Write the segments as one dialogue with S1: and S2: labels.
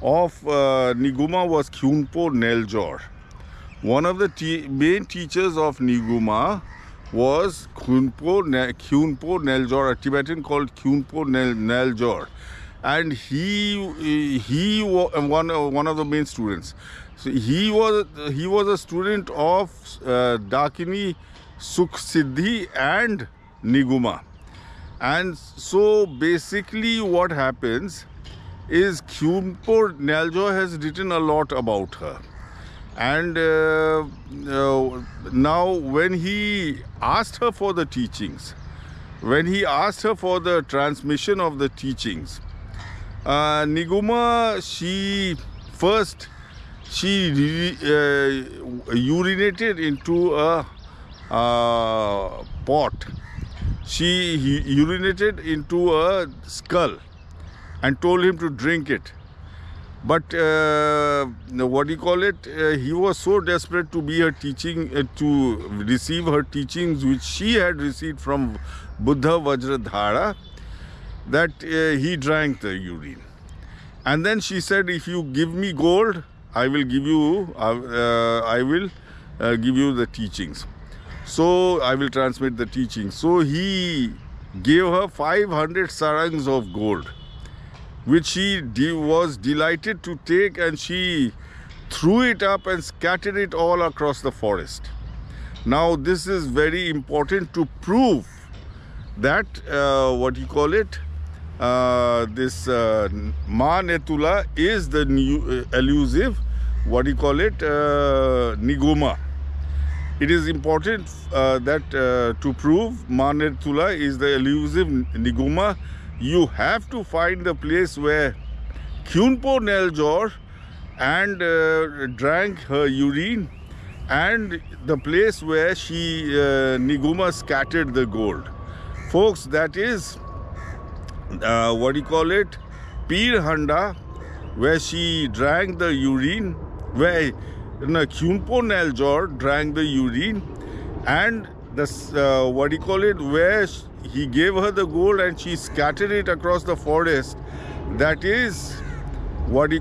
S1: of Niguma was Khungpo Naljor. One of the main teachers of Niguma was Khungpo Naljor, a Tibetan called Khungpo Naljor, and he was one of the main students. So he was a student of Dakini, Sukhasiddi and Niguma. And so basically what happens is Khungpo Naljor has written a lot about her. And now when he asked her for the teachings, when he asked her for the transmission of the teachings, Niguma, she urinated into a pot. She urinated into a skull and told him to drink it. But he was so desperate to be her teaching, to receive her teachings which she had received from Buddha Vajradhara, that he drank the urine. And then she said, if you give me gold, I will give you the teachings. So I will transmit the teachings. So he gave her 500 sarangs of gold, which she was delighted to take, and she threw it up and scattered it all across the forest. Now this is very important to prove that this Maa Netula is the new elusive Niguma. It is important that to prove Maa Netula is the elusive Niguma, you have to find the place where Khungpo Naljor and drank her urine, and the place where she Niguma scattered the gold. Folks, that is Pir Handa, where she drank the urine, where Khungpo Naljor drank the urine, and the where he gave her the gold and she scattered it across the forest. That is Ramdi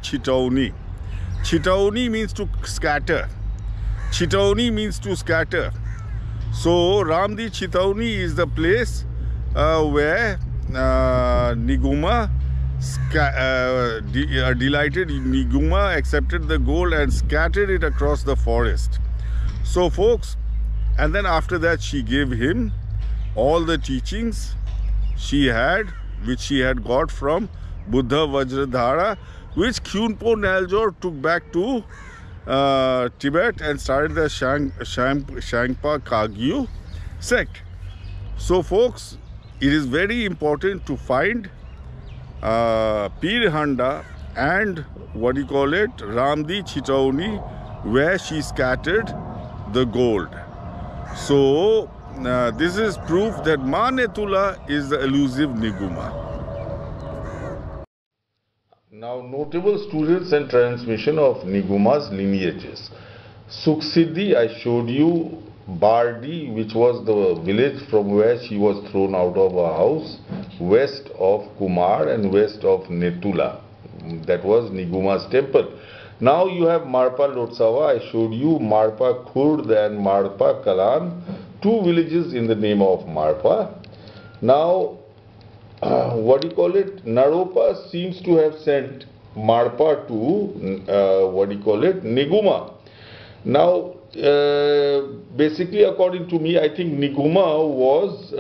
S1: Chitauni. Chitauni means to scatter. Chitauni means to scatter. So Ramdi Chitauni is the place where Niguma, delighted Niguma, accepted the gold and scattered it across the forest. So folks, and then after that she gave him all the teachings which she had got from Buddha Vajradhara, which Khungpo Naljor took back to Tibet and started the Shangpa Kagyu sect. So folks, it is very important to find Pir Handa and Ramdi Chitauni, where she scattered the gold. So this is proof that Maa Netula is the elusive Niguma. Now, notable students and transmission of Niguma's lineages. Sukhasiddi, I showed you. Bardi, which was the village from where she was thrown out of her house, west of Kumar and west of Netula. That was Niguma's temple. Now you have Marpa Lotsawa. I showed you Marpa Khurd and Marpa Kalan, two villages in the name of Marpa. Now, Naropa seems to have sent Marpa to, Niguma. Now, basically, according to me, I think Niguma was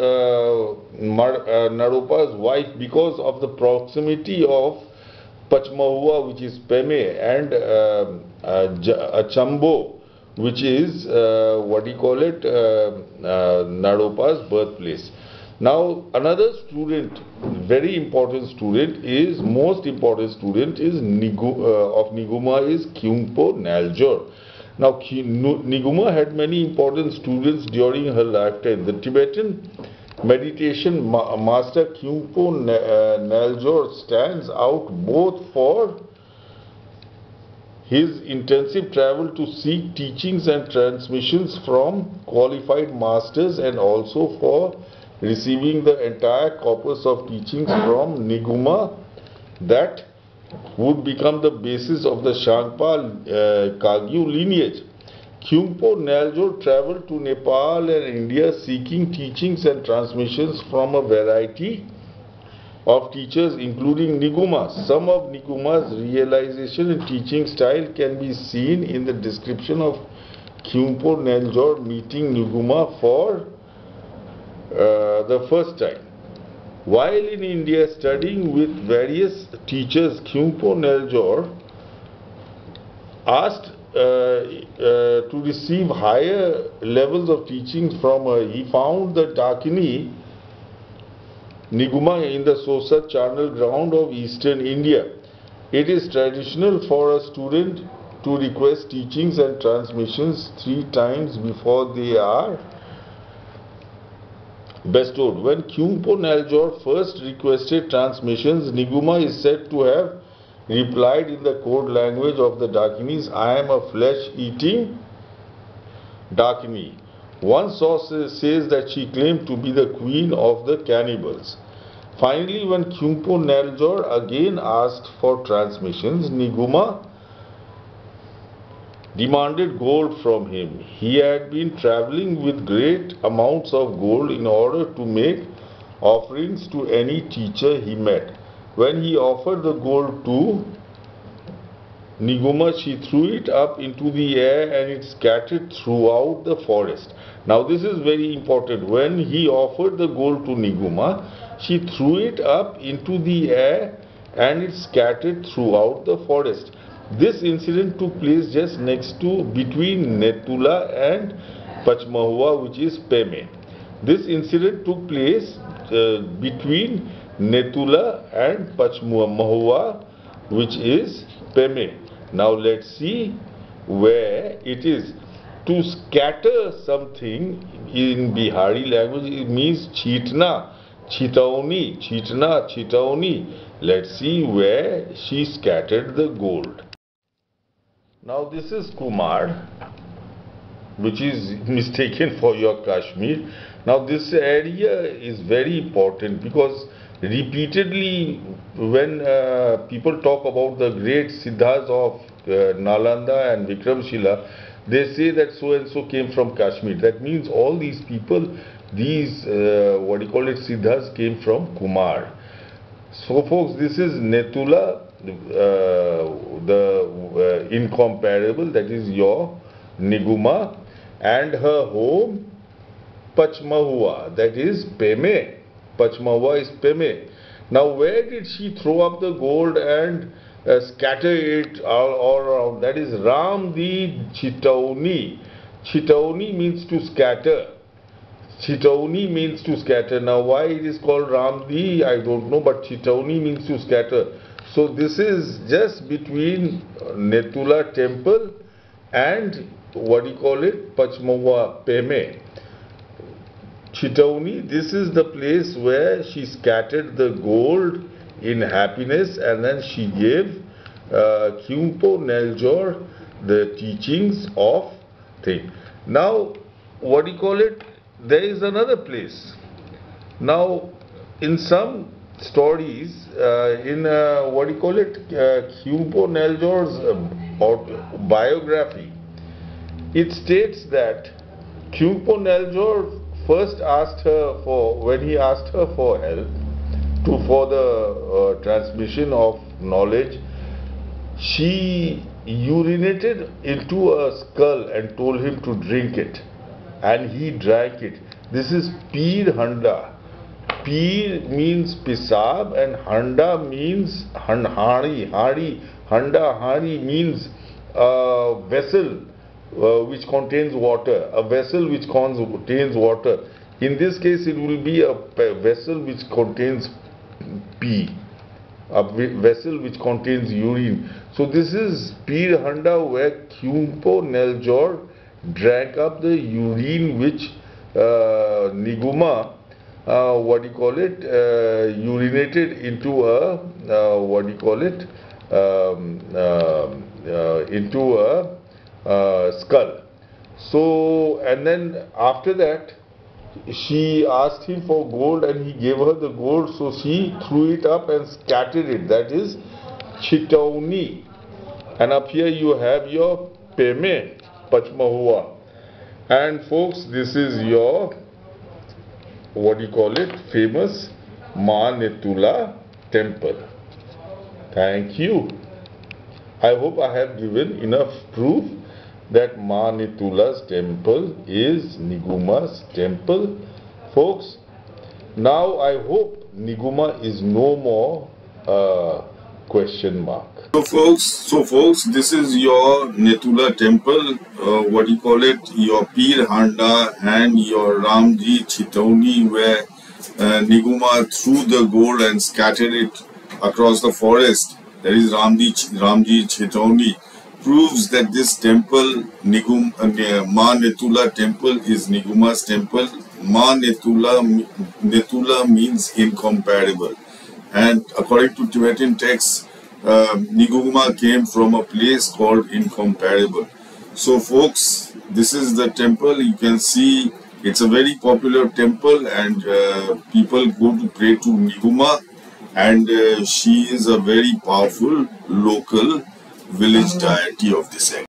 S1: Naropa's wife because of the proximity of Pach Mahua, which is Peme, and Achambo, which is Naropa's birthplace. Now, another student, very important student, most important student of Niguma is Khungpo Naljor. Now, Niguma had many important students during her lifetime. The Tibetan meditation master Khungpo Naljor stands out both for his intensive travel to seek teachings and transmissions from qualified masters, and also for receiving the entire corpus of teachings from Niguma that would become the basis of the Shangpa Kagyu lineage. Khyungpo Naljor traveled to Nepal and India seeking teachings and transmissions from a variety of teachers including Nigumas. Some of Niguma's realization and teaching style can be seen in the description of Khungpo Naljor meeting Niguma for the first time. While in India studying with various teachers, Khungpo Naljor asked to receive higher levels of teachings from her. He found the Dakini Niguma in the Sosa Charnel ground of eastern India. It is traditional for a student to request teachings and transmissions 3 times before they are bestowed. When Khungpo Naljor first requested transmissions, Niguma is said to have replied in the code language of the Dakinis, "I am a flesh-eating Dakini." One source says that she claimed to be the queen of the cannibals. Finally, when Khungpo Naljor again asked for transmissions, Niguma demanded gold from him. He had been traveling with great amounts of gold in order to make offerings to any teacher he met. When he offered the gold to Niguma, she threw it up into the air and it scattered throughout the forest. Now this is very important. When he offered the gold to Niguma, she threw it up into the air and it scattered throughout the forest. This incident took place just next to between Netula and Pach Mahua, which is Peme. This incident took place between Netula and Pach Mahua, which is Peme. Now let's see where it is. To scatter something in Bihari language, it means chitna, chitauni, chitna, chitauni. Let's see where she scattered the gold. Now this is Kumar, which is mistaken for your Kashmir. Now this area is very important because repeatedly when people talk about the great Siddhas of Nalanda and Vikramshila, they say that so and so came from Kashmir. That means all these people, these Siddhas came from Kumar. So folks, this is Netula, the Incomparable, that is your Niguma, and her home Pach Mahua, that is Peme. Pach Mahua is Peme. Now where did she throw up the gold and scatter it all around? That is Ramdi Chitauni. Chitauni means to scatter. Chitauni means to scatter. Now why it is called Ramdi, I don't know, but Chitauni means to scatter. So this is just between Netula temple and Pach Mahua Peme. Chitauni, this is the place where she scattered the gold in happiness, and then she gave Khungpo Naljor the teachings of thing. Now, there is another place. Now, in some stories, in Khungpo Naljor's biography, it states that Khungpo Naljor first asked her for, when he asked her for help for the transmission of knowledge, she urinated into a skull and told him to drink it, and he drank it. This is Pir Handa. Pir means pisab and Handa means hari. Handa hari means vessel which contains water, a vessel which contains water. In this case, it will be a vessel which contains pee, a vessel which contains urine. So this is Pir Handa, where Khungpo Naljor drank up the urine which Niguma urinated into a into a skull. So, and then after that, she asked him for gold and he gave her the gold, so she threw it up and scattered it. That is Chitauni. And up here you have your Peme, Pach Mahua. And folks, this is your, what do you call it, famous Maa Netula temple. Thank you. I hope I have given enough proof that Maa Netula's temple is Niguma's temple. Folks, now I hope Niguma is no more question mark. So folks, this is your Netula temple, what do you call it, your Pir Handa and your Ramji Chitauni, where Niguma threw the gold and scattered it across the forest. That is Ramdi Chitauni. Proves that this temple, Maa Netula temple, is Niguma's temple. Maa Netula means incomparable. And according to Tibetan texts, Niguma came from a place called Incomparable. So folks, this is the temple. You can see it's a very popular temple, and people go to pray to Niguma, and she is a very powerful local village deity of this area.